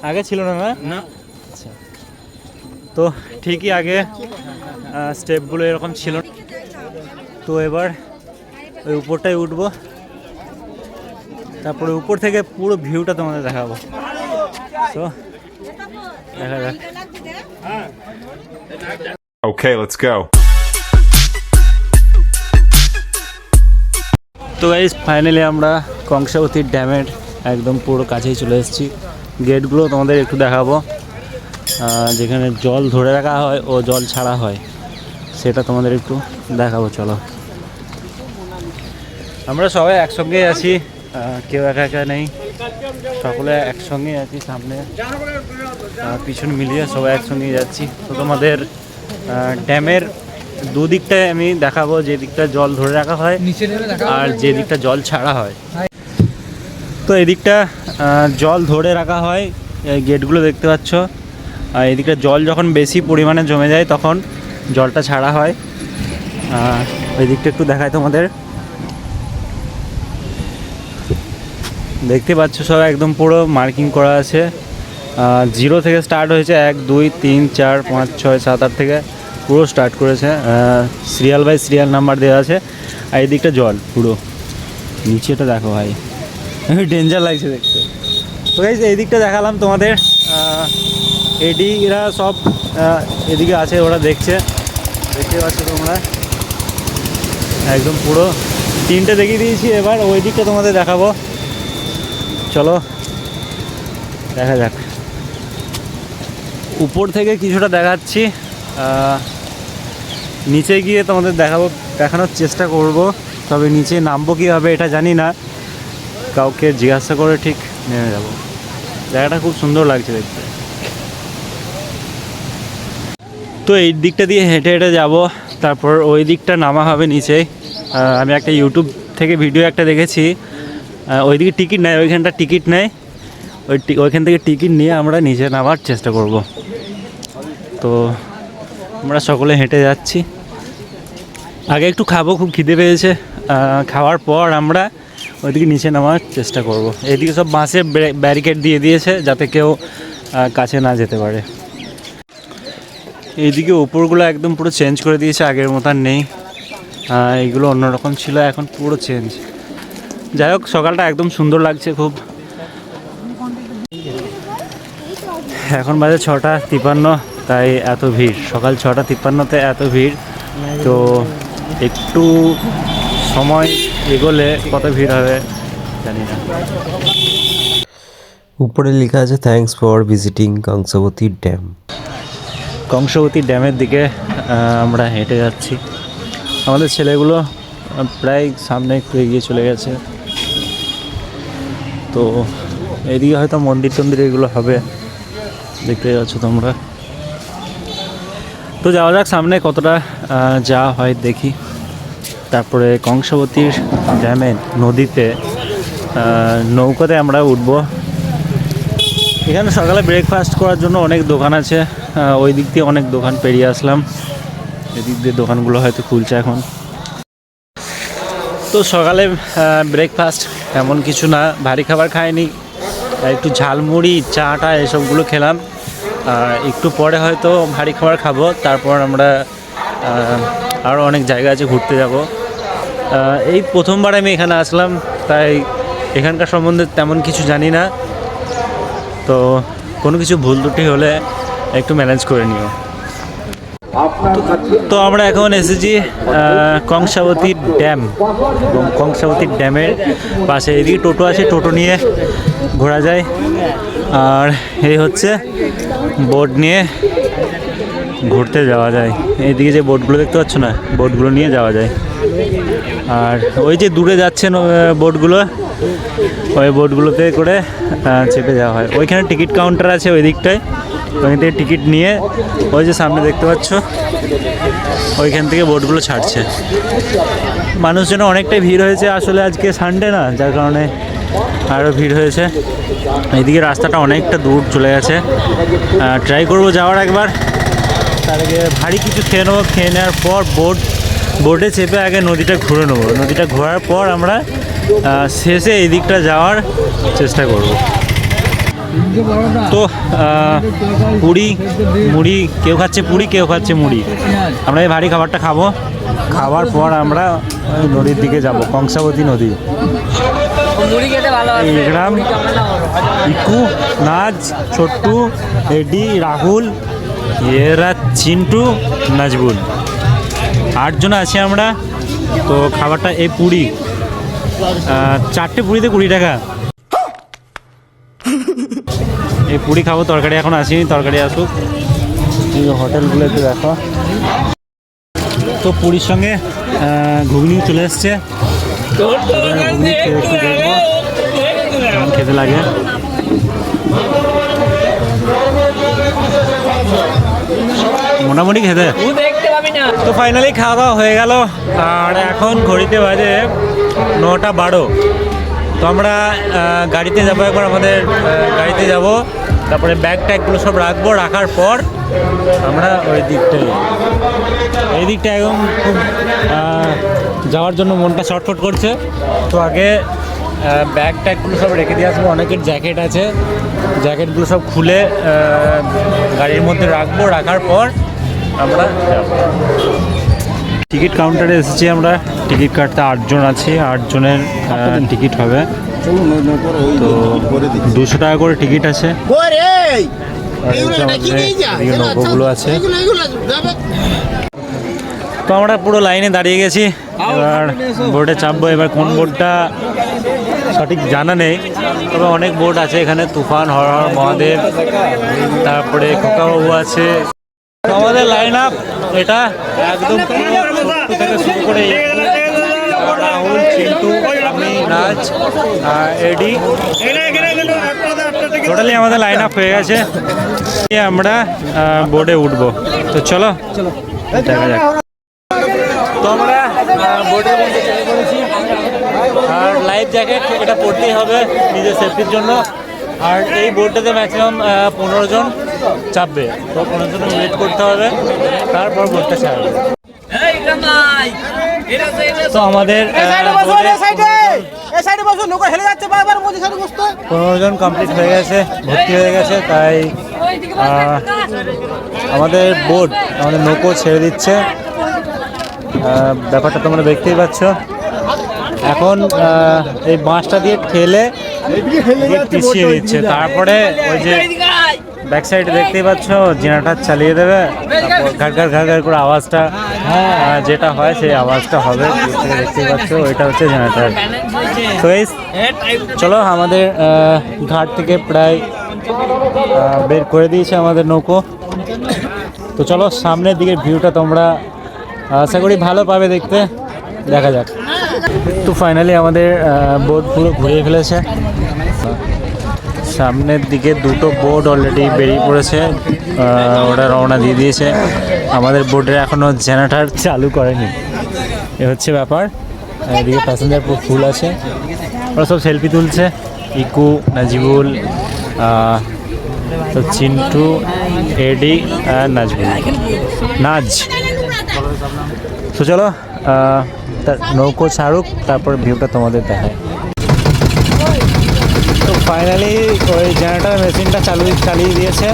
আগে ছিল না না? আচ্ছা, তো ঠিকই আগে স্টেপগুলো এরকম ছিল। তো এবার ওই উপরটায় উঠবো, তারপরে উপর থেকে পুরো ভিউটা তোমাদের দেখাবো। তো দেখা যাক। Okay, let's go. তো গাইস ফাইনালি আমরা কংসাবতী ড্যামের একদম পুরো কাছেই চলে এসেছি। গেটগুলো তোমাদের একটু দেখাবো, যেখানে জল ধরে রাখা হয় ও জল ছাড়া হয় সেটা তোমাদের একটু দেখাবো। চলো, আমরা সবাই একসঙ্গেই আছি, কেউ একা একা নেই, সকলে একসঙ্গেই আছি। সামনে পিছন মিলিয়ে সবাই একসঙ্গেই যাচ্ছি। তো তোমাদের ড্যামের দুদিকটায় আমি দেখাবো, যে দিকটা জল ধরে রাখা হয় আর যে দিকটা জল ছাড়া হয়। তো এদিকটা জল ধরে রাখা হয়, এই গেটগুলো দেখতে পাচ্ছ। আর এদিকটা জল যখন বেশি পরিমাণে জমে যায় তখন জলটা ছাড়া হয়। ওই দিকটা একটু দেখায় তোমাদের, দেখতে পাচ্ছ সব একদম পুরো মার্কিং করা আছে। 0 থেকে স্টার্ট হয়েছে, 1 2 3 4 5 6 7 8 থেকে পুরো স্টার্ট করেছে। সিরিয়াল বাই সিরিয়াল নাম্বার দেওয়া আছে। আর এই দিকটা জল পুরো নিচেটা দেখো ভাই, ডেঞ্জার লাগছে দেখতে। তো গাইস এই দিকটা দেখালাম তোমাদের। এরা সব এদিকে আছে, ওরা দেখছে, দেখতে পাচ্ছ তোমরা একদম পুরো 3টে দেখিয়ে দিয়েছি। এবার ওই দিকটা তোমাদের দেখাবো, চলো দেখা যাক। উপর থেকে কিছুটা দেখাচ্ছি, নিচে গিয়ে তোমাদের দেখানোর চেষ্টা করব। তবে নিচে নামবো কীভাবে এটা জানি না, কাউকে জিজ্ঞাসা করে ঠিক নেমে যাব। জায়গাটা খুব সুন্দর লাগছে দেখতে। তো এই দিকটা দিয়ে হেঁটে হেঁটে যাব, তারপর ওই দিকটা নামা হবে নিচে। আমি একটা ইউটিউব থেকে ভিডিও একটা দেখেছি, ওইদিকে টিকিট নেয়, ওইখানটা টিকিট নেয়, ওইখান থেকে টিকিট নিয়ে আমরা নিচে নামার চেষ্টা করব। তো আমরা সকলে হেঁটে যাচ্ছি। আগে একটু খাবো, খুব খিদে পেয়েছে। খাওয়ার পর আমরা ওইদিকে নিচে নামার চেষ্টা করব। এইদিকে সব বাঁশের ব্যারিকেড দিয়ে দিয়েছে যাতে কেউ কাছে না যেতে পারে। এইদিকে উপরগুলো একদম পুরো চেঞ্জ করে দিয়েছে, আগের মতো নেই। এইগুলো অন্যরকম ছিল, এখন পুরো চেঞ্জ। যাই হোক, সকালটা একদম সুন্দর লাগছে খুব। এখন বাজে 6:53, তাই এত ভিড়। সকাল 6:53-তে এত ভিড়। তো একটু সময় এগোলে কত ভিড় হবে জানি না। উপরে লেখা আছে thanks for visiting Kangsabati dam. Kangsabati ড্যামের দিকে আমরা হেঁটে যাচ্ছি। আমাদের ছেলেগুলো প্রায় সামনে একটু এগিয়ে চলে গেছে। তো এদিকে হয়তো মন্দির টন্দির এগুলো হবে, দেখতে যাচ্ছ তোমরা। তো যাওয়া যাক সামনে, কতটা যাওয়া হয় দেখি। তারপরে কংসাবতীর ড্যামে নদীতে নৌকাতে আমরা উঠবো। এখানে সকালে ব্রেকফাস্ট করার জন্য অনেক দোকান আছে, ওই দিক দিয়ে অনেক দোকান পেরিয়ে আসলাম। এদিক দিয়ে দোকানগুলো হয়তো খুলছে এখন। তো সকালে ব্রেকফাস্ট এমন কিছু না, ভারী খাবার খাইনি, একটু ঝালমুড়ি চাটা এসবগুলো খেলাম। একটু পরে হয়তো ভারী খাবার খাবো, তারপর আমরা আরও অনেক জায়গা আছে ঘুরতে যাব। এই প্রথমবার আমি এখানে আসলাম, তাই এখানকার সম্বন্ধে তেমন কিছু জানি না। তো কোনো কিছু ভুল ত্রুটি হলে একটু ম্যানেজ করে নিও। তো আমরা এখন এসেছি কংসাবতী ড্যাম, এবং কংসাবতী ড্যামের পাশে এদিকে টোটো আছে, টোটো নিয়ে ঘোরা যায়। আর এই হচ্ছে বোট নিয়ে ঘুরতে যাওয়া যায়। এইদিকে যে বোটগুলো দেখতে পাচ্ছ না, বোটগুলো নিয়ে যাওয়া যায়। আর ওই যে দূরে যাচ্ছেন বোটগুলো, ওই বোটগুলোতে করে চেপে যাওয়া হয়। ওইখানে টিকিট কাউন্টার আছে ওই দিকটায়, ওইখান থেকে টিকিট নিয়ে ওই যে সামনে দেখতে পাচ্ছ ওইখান থেকে বোটগুলো ছাড়ছে। মানুষজন অনেকটাই ভিড় হয়েছে, আসলে আজকে সানডে না, যার কারণে আরও ভিড় হয়েছে। এইদিকে রাস্তাটা অনেকটা দূর চলে গেছে। ট্রাই করবো যাওয়ার একবার। তার আগে ভারী কিছু খেয়ে নেবো, খেয়ে নেওয়ার পর বোটে চেপে আগে নদীটা ঘুরে নেবো। নদীটা ঘোরার পর আমরা শেষে এই দিকটা যাওয়ার চেষ্টা করব। তো পুরি মুড়ি, কেউ খাচ্ছে পুরি, কেউ খাচ্ছে মুড়ি। আমরা এই ভারী খাবারটা খাবো, খাওয়ার পর আমরা ওই নদীর দিকে যাব, কংসাবতী নদী। গ্রাম ইকু, নাজ, ছোট্টু, এডি, রাহুল, এরা চিন্টু, নাজবুল, 8 জন আছি আমরা। তো খাবারটা এই পুরি, 4টে পুরিতে 20 টাকা। এই পুরি খাবো, তরকারি এখন আসেনি, তরকারি আসুক। এই হোটেলগুলো একটু দেখো। তো পুরীর সঙ্গে ঘুগনি চলে এসছে, ঘুগনি একটু দেখবো কেমন খেতে লাগে। মোটামুটি খেতে। তো ফাইনালি খাওয়া দাওয়া হয়ে গেল, আর এখন ঘড়িতে বাজে 9:12। তো আমরা গাড়িতে যাবো, একবার আমাদের গাড়িতে যাব, তারপরে ব্যাগ ট্যাগগুলো সব রাখবো, রাখার পর আমরা ওই দিকটায়, এই দিকটা একদম খুব যাওয়ার জন্য মনটা ছটফট করছে। তো আগে ব্যাগ ট্যাগগুলো সব রেখে দিয়ে আসবো, অনেকের জ্যাকেট আছে, জ্যাকেটগুলো সব খুলে গাড়ির মধ্যে রাখবো, রাখার পর আমরা টিকিট কাউন্টারে এসেছি আমরা। টিকিট কাটতে 8 জন আছি, 8 জনের টিকিট হবে। তো 200 টাকা করে টিকিট আছে। নৌকোগুলো আছে। তো আমরা পুরো লাইনে দাঁড়িয়ে গেছি, এবার বোটে চাপবো। এবার কোন বোটটা সঠিক জানা নেই, তবে অনেক বোট আছে এখানে, তুফান, হর হর মহাদেব, তারপরে খোকাবাবু আছে। তো আমাদের লাইন আপ এটা একদম থেকে শুরু করে রাহুল, চিন্টু, আমি, নাজ, এডি, টোটালি আমাদের লাইন আপ হয়ে গেছে। আমরা বোর্ডে উঠবো। তো চলো দেখা যাক। তো আমরা বোর্ডের মধ্যে চলে পড়েছি, আর লাইফ জ্যাকেট এটা পড়তেই হবে নিজের সেফটির জন্য। আর এই বোর্ডটাতে ম্যাক্সিমাম 15 জন চাপবে, তো 15 জন ওয়েট করতে হবে, তারপর বোর্ডটা ছাড়বে। তো আমাদের 15 জন কমপ্লিট হয়ে গেছে, ভর্তি হয়ে গেছে, তাই আমাদের বোট, আমাদের নৌকো ছেড়ে দিচ্ছে। ব্যাপারটা তোমরা দেখতেই পাচ্ছ। এখন এই বাঁশটা দিয়ে ঠেলে পিছিয়ে দিচ্ছে, তারপরে ওই যে ব্যাক সাইডে দেখতেই পাচ্ছ জেনারেটর চালিয়ে দেবে, তারপর ঘাট ঘাট করে আওয়াজটা যেটা হয় সেই আওয়াজটা হবে। দেখতেই পাচ্ছ ওইটা হচ্ছে জেনারেটর। তো এই চলো, আমাদের ঘাট থেকে প্রায় বের করে দিয়েছে আমাদের নৌকো। তো চলো, সামনের দিকের ভিউটা তোমরা আশা করি ভালো পাবে দেখতে, দেখা যাক। তো ফাইনালি আমাদের বোট পুরো ঘুরিয়ে ফেলেছে। সামনের দিকে 2টো বোট অলরেডি বেরিয়ে পড়েছে, ওরা রওনা দিয়ে দিয়েছে। আমাদের বোটের এখনও জেনারেটর চালু করেনি, এ হচ্ছে ব্যাপার। এদিকে প্যাসেঞ্জার পুরো ফুল আছে, ওরা সব সেলফি তুলছে। ইকু, নাজিবুল, তো চিন্টু, এডি আর নাজবুল, নাজ। তো চলো নৌকো ছাড়ুক, তারপর ভিউটা তোমাদের দেখায়। তো ফাইনালি ওই জেনারেটর মেশিনটা চালিয়ে দিয়েছে।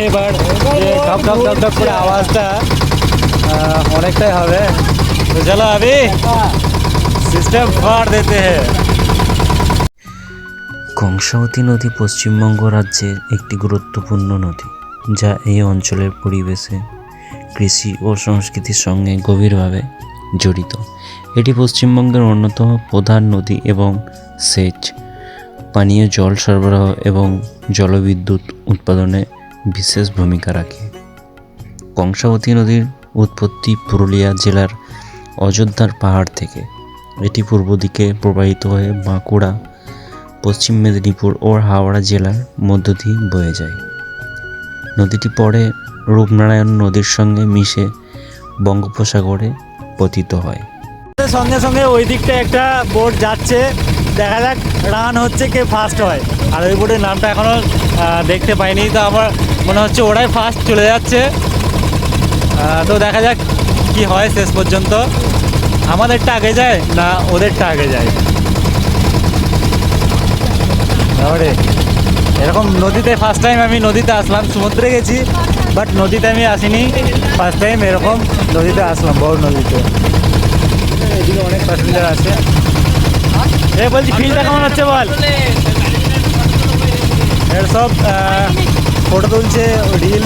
এবার যে ধপ ধপ ধপ ধপ করে আওয়াজটা অনেকটাই হবে। তো চলো আবি সিস্টেম ফাড় দিতে হ্যাঁ। কংসাবতী নদী পশ্চিমবঙ্গ রাজ্যের একটি গুরুত্বপূর্ণ নদী, যা এই অঞ্চলের পরিবেশে, কৃষি ও সংস্কৃতির সঙ্গে গভীরভাবে জড়িত। এটি পশ্চিমবঙ্গের অন্যতম প্রধান নদী এবং সেচ, পানীয় জল সরবরাহ এবং জলবিদ্যুৎ উৎপাদনে বিশেষ ভূমিকা রাখে। কংসাবতী নদীর উৎপত্তি পুরুলিয়া জেলার অযোধ্যার পাহাড় থেকে। এটি পূর্ব দিকে প্রবাহিত হয়ে বাঁকুড়া, পশ্চিম মেদিনীপুর ও হাওড়া জেলার মধ্য দিয়ে বয়ে যায়। নদীটি পরে রূপনারায়ণ নদীর সঙ্গে মিশে বঙ্গোপসাগরে পতিত হয়। সঙ্গে সঙ্গে ওই দিকটা একটা বোট যাচ্ছে, দেখা যাক রান হচ্ছে কে ফার্স্ট হয়। আর ওই বোটের নামটা এখনও দেখতে পাইনি, তো আমার মনে হচ্ছে ওরাই ফার্স্ট চলে যাচ্ছে। তো দেখা যাক কি হয় শেষ পর্যন্ত, আমাদেরটা আগে যায় না ওদেরটা আগে যায়। এরকম এরকম নদীতে ফার্স্ট টাইম আমি নদীতে আসলাম, সমুদ্রে গেছি বাট নদীতে আমি আসিনি, ফার্স্ট টাইম এরকম নদীতে আসলাম, বড় নদীতে। এদিকে অনেক প্যাসেঞ্জার আছে। বলছি ফিল্ডটা কেমন হচ্ছে বল? এর সব ফটো তুলছে, রিল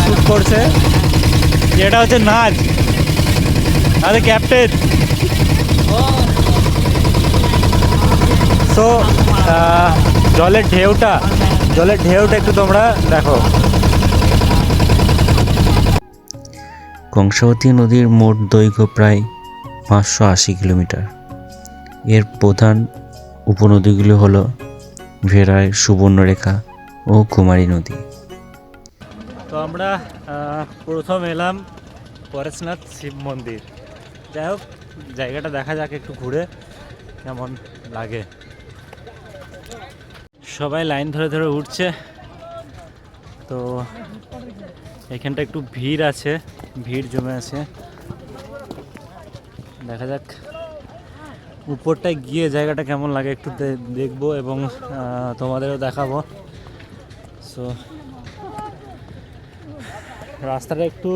শ্যুট করছে। এটা হচ্ছে নাচ, আরে ক্যাপ্টেন। সো জলের ঢেউটা একটু তোমরা দেখো। কংসাবতী নদীর মোট দৈর্ঘ্য প্রায় 580 কিলোমিটার। এর প্রধান উপনদীগুলি হল ভেরাই, সুবর্ণরেখা ও কুমারী নদী। তো আমরা প্রথম এলাম পরেশনাথ শিব মন্দির। যাই হোক, জায়গাটা দেখা যাক একটু ঘুরে কেমন লাগে। সবাই লাইন ধরে ধরে উঠছে। তো এখানটা একটু ভিড় আছে, ভিড় জমে আছে। দেখা যাক উপরটায় গিয়ে জায়গাটা কেমন লাগে একটু দেখবো এবং তোমাদেরও দেখাবো। সো রাস্তাটা একটু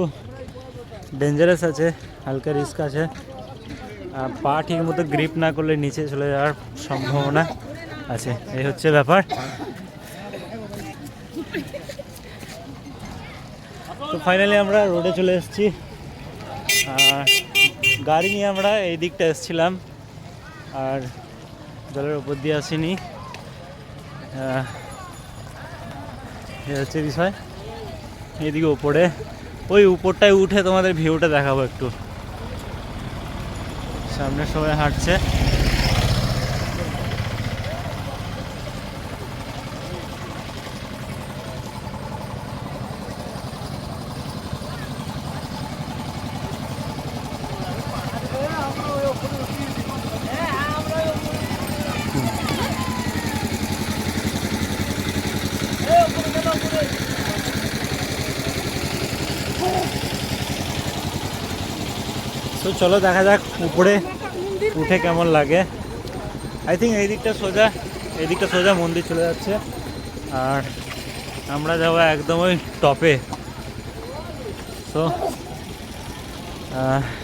ডেঞ্জারাস আছে, হালকা রিস্ক আছে। পা ঠিক মতো গ্রিপ না করলে নিচে চলে যাওয়ার সম্ভাবনা আছে, এই হচ্ছে ব্যাপার। তো ফাইনালি আমরা রোডে চলে এসেছি। গাড়ি নিয়ে আমরা এই দিকটা এসেছিলাম, আর জলের উপর দিয়ে আসিনি। এই হচ্ছে বিষয়। এইদিকে উপরে, ওই উপরটায় উঠে তোমাদের ভিউটা দেখাবো একটু। সামনে সবাই হাঁটছে। তো চলো দেখা যাক উপরে উঠে কেমন লাগে। আই থিঙ্ক এই দিকটা সোজা মন্দির চলে যাচ্ছে, আর আমরা যাবো একদম ওই টপে। তো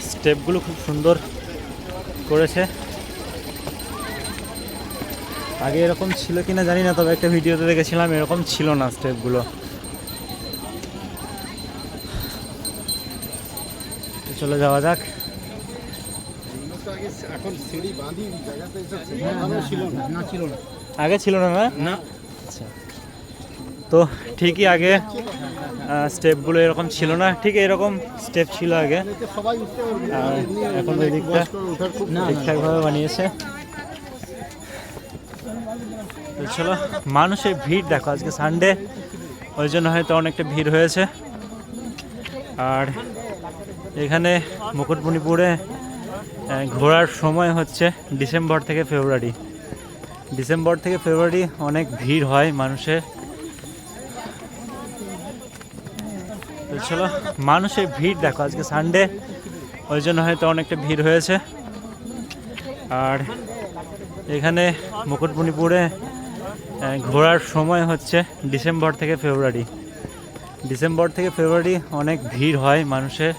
স্টেপগুলো খুব সুন্দর করেছে। আগে এরকম ছিল কিনা জানি না, তবে একটা ভিডিওতে দেখেছিলাম এরকম ছিল না স্টেপগুলো। চলে যাওয়া যাক। আগে ছিল না না? আচ্ছা, তো ঠিকই আগে স্টেপগুলো এরকম ছিল না, ঠিক এরকম স্টেপ ছিল আগে, আর এখন ওই দিকটা ঠিকঠাকভাবে বানিয়েছে। তো চলো, মানুষের ভিড় দেখো, আজকে সানডে, ওই জন্য হয়তো অনেকটা ভিড় হয়েছে। আর এখানে মুকুটমণিপুরে ঘোরার সময় হচ্ছে ডিসেম্বর থেকে ফেব্রুয়ারি অনেক ভিড় হয় মানুষের। তো চলো, মানুষের ভিড় দেখো, আজকে সানডে, ওই জন্য হয়তো অনেকটা ভিড় হয়েছে। আর এখানে মুকুটমণিপুরে ঘোরার সময় হচ্ছে ডিসেম্বর থেকে ফেব্রুয়ারি অনেক ভিড় হয় মানুষের।